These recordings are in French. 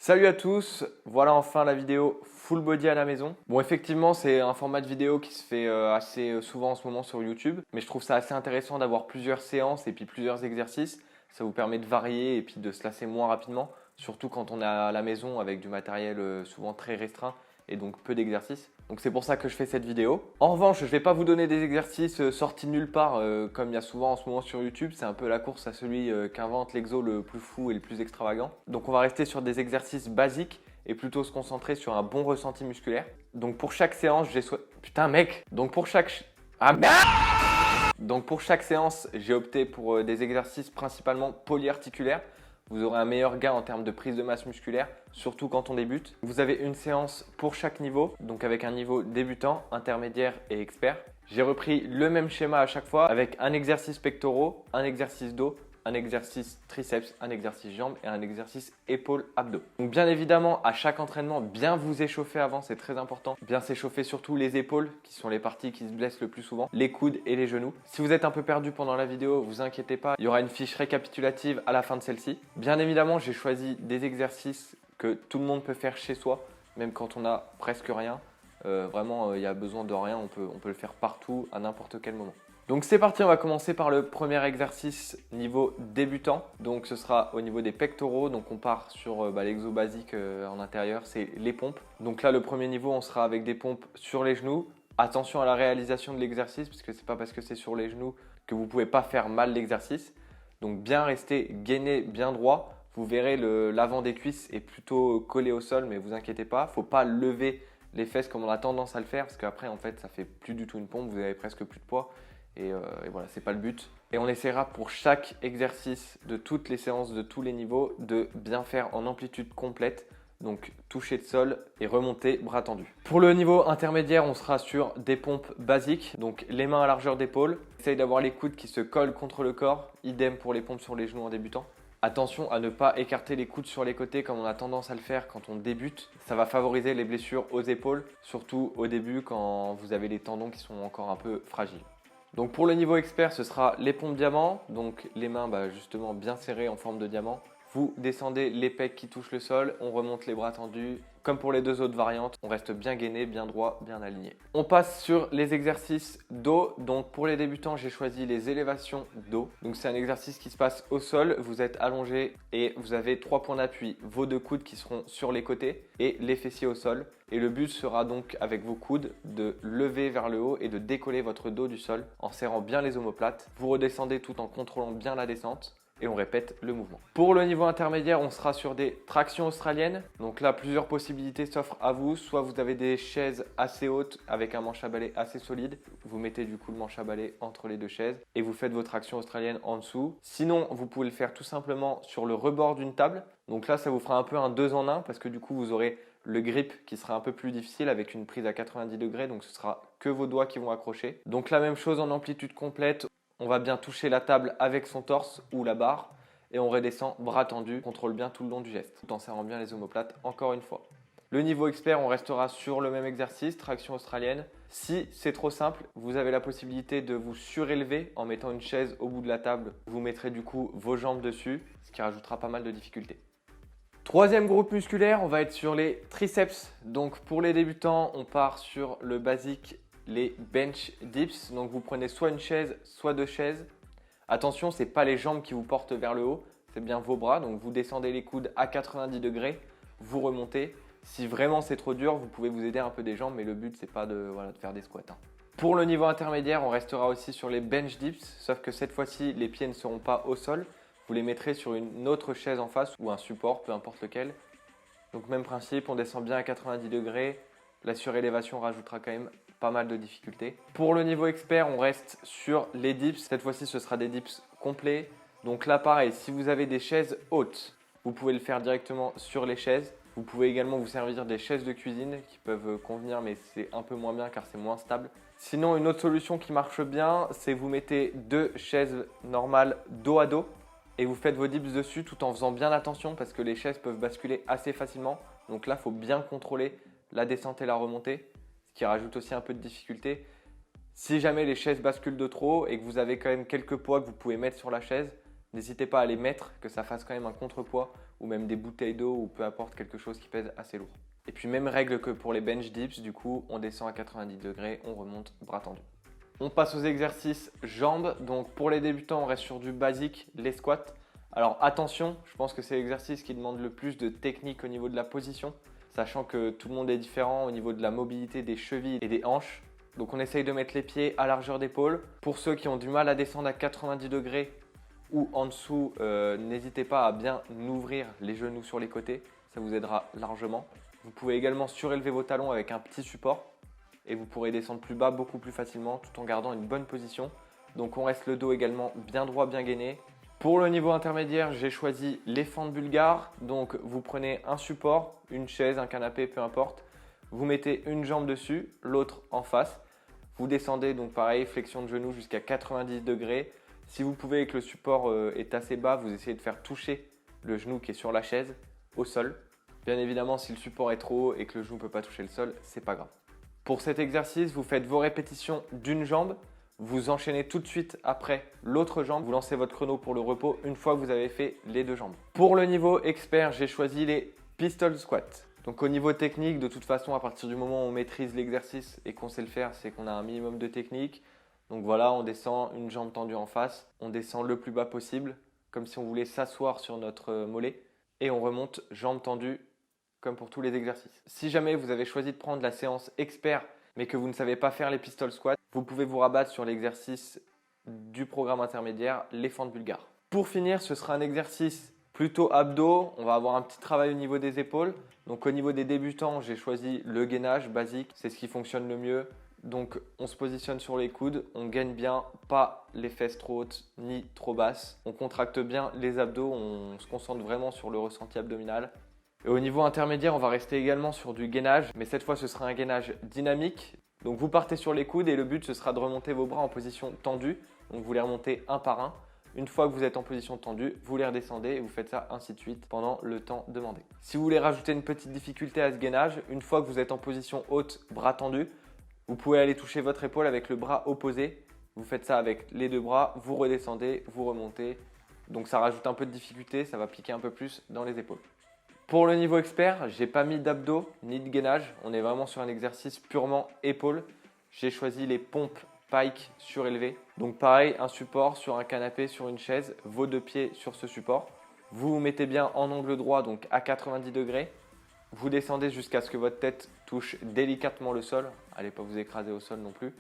Salut à tous, voilà enfin la vidéo full body à la maison. Bon, effectivement c'est un format de vidéo qui se fait assez souvent en ce moment sur YouTube, mais je trouve ça assez intéressant d'avoir plusieurs séances et puis plusieurs exercices. Ça vous permet de varier et puis de se lasser moins rapidement, surtout quand on est à la maison avec du matériel souvent très restreint et donc peu d'exercices. Donc c'est pour ça que je fais cette vidéo. En revanche, je ne vais pas vous donner des exercices sortis de nulle part comme il y a souvent en ce moment sur YouTube. C'est un peu la course à celui qu'invente l'exo le plus fou et le plus extravagant. Donc on va rester sur des exercices basiques et plutôt se concentrer sur un bon ressenti musculaire. Donc pour chaque séance, Putain mec. Donc pour chaque séance, j'ai opté pour des exercices principalement polyarticulaires. Vous aurez un meilleur gain en termes de prise de masse musculaire, surtout quand on débute. Vous avez une séance pour chaque niveau, donc avec un niveau débutant, intermédiaire et expert. J'ai repris le même schéma à chaque fois avec un exercice pectoraux, un exercice dos, un exercice triceps, un exercice jambes et un exercice épaules-abdos. Donc bien évidemment, à chaque entraînement, bien vous échauffer avant, c'est très important. Bien s'échauffer surtout les épaules, qui sont les parties qui se blessent le plus souvent, les coudes et les genoux. Si vous êtes un peu perdu pendant la vidéo, vous inquiétez pas, il y aura une fiche récapitulative à la fin de celle-ci. Bien évidemment, j'ai choisi des exercices que tout le monde peut faire chez soi, même quand on a presque rien. Vraiment, il y a besoin de rien, on peut le faire partout, à n'importe quel moment. Donc c'est parti, on va commencer par le premier exercice niveau débutant. Donc ce sera au niveau des pectoraux, donc on part sur l'exo basique en intérieur, c'est les pompes. Donc là le premier niveau, on sera avec des pompes sur les genoux. Attention à la réalisation de l'exercice, parce que c'est pas parce que c'est sur les genoux que vous pouvez pas faire mal l'exercice. Donc bien rester gainé, bien droit. Vous verrez l'avant des cuisses est plutôt collé au sol, mais vous inquiétez pas, faut pas lever les fesses comme on a tendance à le faire, parce qu'après en fait ça fait plus du tout une pompe, vous avez presque plus de poids. Et voilà, c'est pas le but. Et on essaiera pour chaque exercice de toutes les séances, de tous les niveaux, de bien faire en amplitude complète. Donc toucher le sol et remonter bras tendus. Pour le niveau intermédiaire, on sera sur des pompes basiques. Donc les mains à largeur d'épaule. Essaye d'avoir les coudes qui se collent contre le corps. Idem pour les pompes sur les genoux en débutant. Attention à ne pas écarter les coudes sur les côtés comme on a tendance à le faire quand on débute. Ça va favoriser les blessures aux épaules, surtout au début quand vous avez les tendons qui sont encore un peu fragiles. Donc pour le niveau expert, ce sera les pompes diamant, donc les mains justement bien serrées en forme de diamant. Vous descendez les pecs qui touchent le sol, on remonte les bras tendus. Comme pour les deux autres variantes, on reste bien gainé, bien droit, bien aligné. On passe sur les exercices dos. Donc pour les débutants, j'ai choisi les élévations dos. Donc c'est un exercice qui se passe au sol. Vous êtes allongé et vous avez 3 points d'appui. Vos 2 coudes qui seront sur les côtés et les fessiers au sol. Et le but sera donc avec vos coudes de lever vers le haut et de décoller votre dos du sol en serrant bien les omoplates. Vous redescendez tout en contrôlant bien la descente. Et on répète le mouvement. Pour le niveau intermédiaire, on sera sur des tractions australiennes. Donc là, plusieurs possibilités s'offrent à vous. Soit vous avez des chaises assez hautes avec un manche à balai assez solide. Vous mettez du coup le manche à balai entre les deux chaises et vous faites vos tractions australiennes en dessous. Sinon, vous pouvez le faire tout simplement sur le rebord d'une table. Donc là, ça vous fera un peu un 2 en 1 parce que du coup, vous aurez le grip qui sera un peu plus difficile avec une prise à 90 degrés. Donc ce sera que vos doigts qui vont accrocher. Donc la même chose en amplitude complète. On va bien toucher la table avec son torse ou la barre et on redescend bras tendus, contrôle bien tout le long du geste, tout en serrant bien les omoplates encore une fois. Le niveau expert, on restera sur le même exercice, traction australienne. Si c'est trop simple, vous avez la possibilité de vous surélever en mettant une chaise au bout de la table. Vous mettrez du coup vos jambes dessus, ce qui rajoutera pas mal de difficultés. Troisième groupe musculaire, on va être sur les triceps. Donc pour les débutants, on part sur le basique, les bench dips. Donc vous prenez soit une chaise, soit 2 chaises. Attention, ce n'est pas les jambes qui vous portent vers le haut, c'est bien vos bras. Donc vous descendez les coudes à 90 degrés, vous remontez. Si vraiment c'est trop dur, vous pouvez vous aider un peu des jambes, mais le but c'est pas de faire des squats. Pour le niveau intermédiaire, on restera aussi sur les bench dips, sauf que cette fois-ci, les pieds ne seront pas au sol. Vous les mettrez sur une autre chaise en face ou un support, peu importe lequel. Donc même principe, on descend bien à 90 degrés. La surélévation rajoutera quand même pas mal de difficultés. Pour le niveau expert, on reste sur les dips. Cette fois-ci, ce sera des dips complets. Donc là, pareil, si vous avez des chaises hautes, vous pouvez le faire directement sur les chaises. Vous pouvez également vous servir des chaises de cuisine qui peuvent convenir, mais c'est un peu moins bien car c'est moins stable. Sinon, une autre solution qui marche bien, c'est vous mettez 2 chaises normales dos à dos et vous faites vos dips dessus tout en faisant bien attention parce que les chaises peuvent basculer assez facilement. Donc là, il faut bien contrôler la descente et la remontée, ce qui rajoute aussi un peu de difficulté. Si jamais les chaises basculent de trop et que vous avez quand même quelques poids que vous pouvez mettre sur la chaise, n'hésitez pas à les mettre, que ça fasse quand même un contrepoids ou même des bouteilles d'eau ou peu importe quelque chose qui pèse assez lourd. Et puis même règle que pour les bench dips, du coup on descend à 90 degrés, on remonte bras tendus. On passe aux exercices jambes. Donc pour les débutants, on reste sur du basique, les squats. Alors attention, je pense que c'est l'exercice qui demande le plus de technique au niveau de la position, sachant que tout le monde est différent au niveau de la mobilité des chevilles et des hanches. Donc on essaye de mettre les pieds à largeur d'épaule. Pour ceux qui ont du mal à descendre à 90 degrés ou en dessous, n'hésitez pas à bien ouvrir les genoux sur les côtés, ça vous aidera largement. Vous pouvez également surélever vos talons avec un petit support et vous pourrez descendre plus bas beaucoup plus facilement tout en gardant une bonne position. Donc on reste le dos également bien droit, bien gainé. Pour le niveau intermédiaire, j'ai choisi les fentes bulgares. Donc vous prenez un support, une chaise, un canapé, peu importe. Vous mettez une jambe dessus, l'autre en face. Vous descendez donc pareil, flexion de genou jusqu'à 90 degrés. Si vous pouvez et que le support est assez bas, vous essayez de faire toucher le genou qui est sur la chaise au sol. Bien évidemment, si le support est trop haut et que le genou ne peut pas toucher le sol, c'est pas grave. Pour cet exercice, vous faites vos répétitions d'une jambe. Vous enchaînez tout de suite après l'autre jambe. Vous lancez votre chrono pour le repos une fois que vous avez fait les deux jambes. Pour le niveau expert, j'ai choisi les pistol squats. Donc au niveau technique, de toute façon, à partir du moment où on maîtrise l'exercice et qu'on sait le faire, c'est qu'on a un minimum de technique. Donc voilà, on descend une jambe tendue en face. On descend le plus bas possible, comme si on voulait s'asseoir sur notre mollet. Et on remonte jambe tendue, comme pour tous les exercices. Si jamais vous avez choisi de prendre la séance expert, mais que vous ne savez pas faire les pistol squats, vous pouvez vous rabattre sur l'exercice du programme intermédiaire, les fentes bulgares. Pour finir, ce sera un exercice plutôt abdos. On va avoir un petit travail au niveau des épaules. Donc au niveau des débutants, j'ai choisi le gainage basique. C'est ce qui fonctionne le mieux. Donc on se positionne sur les coudes, on gaine bien, pas les fesses trop hautes ni trop basses. On contracte bien les abdos, on se concentre vraiment sur le ressenti abdominal. Et au niveau intermédiaire, on va rester également sur du gainage, mais cette fois ce sera un gainage dynamique. Donc vous partez sur les coudes et le but ce sera de remonter vos bras en position tendue. Donc vous les remontez un par un. Une fois que vous êtes en position tendue, vous les redescendez et vous faites ça ainsi de suite pendant le temps demandé. Si vous voulez rajouter une petite difficulté à ce gainage, une fois que vous êtes en position haute, bras tendus, vous pouvez aller toucher votre épaule avec le bras opposé. Vous faites ça avec les deux bras, vous redescendez, vous remontez. Donc ça rajoute un peu de difficulté, ça va piquer un peu plus dans les épaules. Pour le niveau expert, j'ai pas mis d'abdos ni de gainage. On est vraiment sur un exercice purement épaules. J'ai choisi les pompes pike surélevées. Donc pareil, un support sur un canapé, sur une chaise, vos deux pieds sur ce support. Vous vous mettez bien en angle droit, donc à 90 degrés. Vous descendez jusqu'à ce que votre tête touche délicatement le sol. Allez pas vous écraser au sol non plus.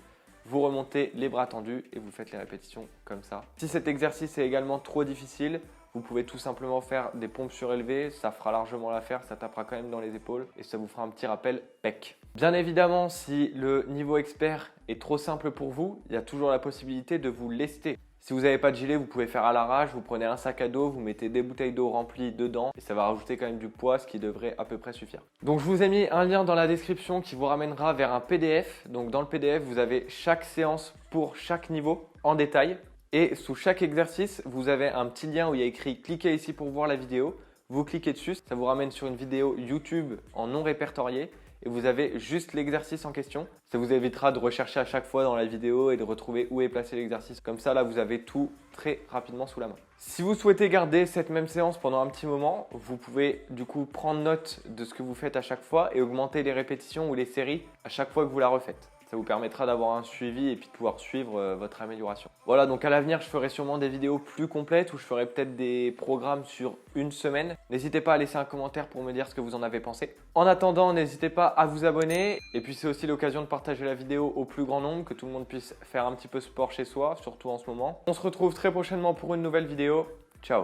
Vous remontez les bras tendus et vous faites les répétitions comme ça. Si cet exercice est également trop difficile, vous pouvez tout simplement faire des pompes surélevées, ça fera largement l'affaire, ça tapera quand même dans les épaules et ça vous fera un petit rappel pec. Bien évidemment, si le niveau expert est trop simple pour vous, il y a toujours la possibilité de vous lester. Si vous n'avez pas de gilet, vous pouvez faire à l'arrache, vous prenez un sac à dos, vous mettez des bouteilles d'eau remplies dedans et ça va rajouter quand même du poids, ce qui devrait à peu près suffire. Donc je vous ai mis un lien dans la description qui vous ramènera vers un PDF. Donc dans le PDF, vous avez chaque séance pour chaque niveau en détail. Et sous chaque exercice, vous avez un petit lien où il y a écrit « Cliquez ici pour voir la vidéo ». Vous cliquez dessus, ça vous ramène sur une vidéo YouTube en non répertorié et vous avez juste l'exercice en question. Ça vous évitera de rechercher à chaque fois dans la vidéo et de retrouver où est placé l'exercice. Comme ça, là, vous avez tout très rapidement sous la main. Si vous souhaitez garder cette même séance pendant un petit moment, vous pouvez du coup prendre note de ce que vous faites à chaque fois et augmenter les répétitions ou les séries à chaque fois que vous la refaites. Ça vous permettra d'avoir un suivi et puis de pouvoir suivre votre amélioration. Voilà, donc à l'avenir, je ferai sûrement des vidéos plus complètes où je ferai peut-être des programmes sur une semaine. N'hésitez pas à laisser un commentaire pour me dire ce que vous en avez pensé. En attendant, n'hésitez pas à vous abonner. Et puis c'est aussi l'occasion de partager la vidéo au plus grand nombre, que tout le monde puisse faire un petit peu sport chez soi, surtout en ce moment. On se retrouve très prochainement pour une nouvelle vidéo. Ciao!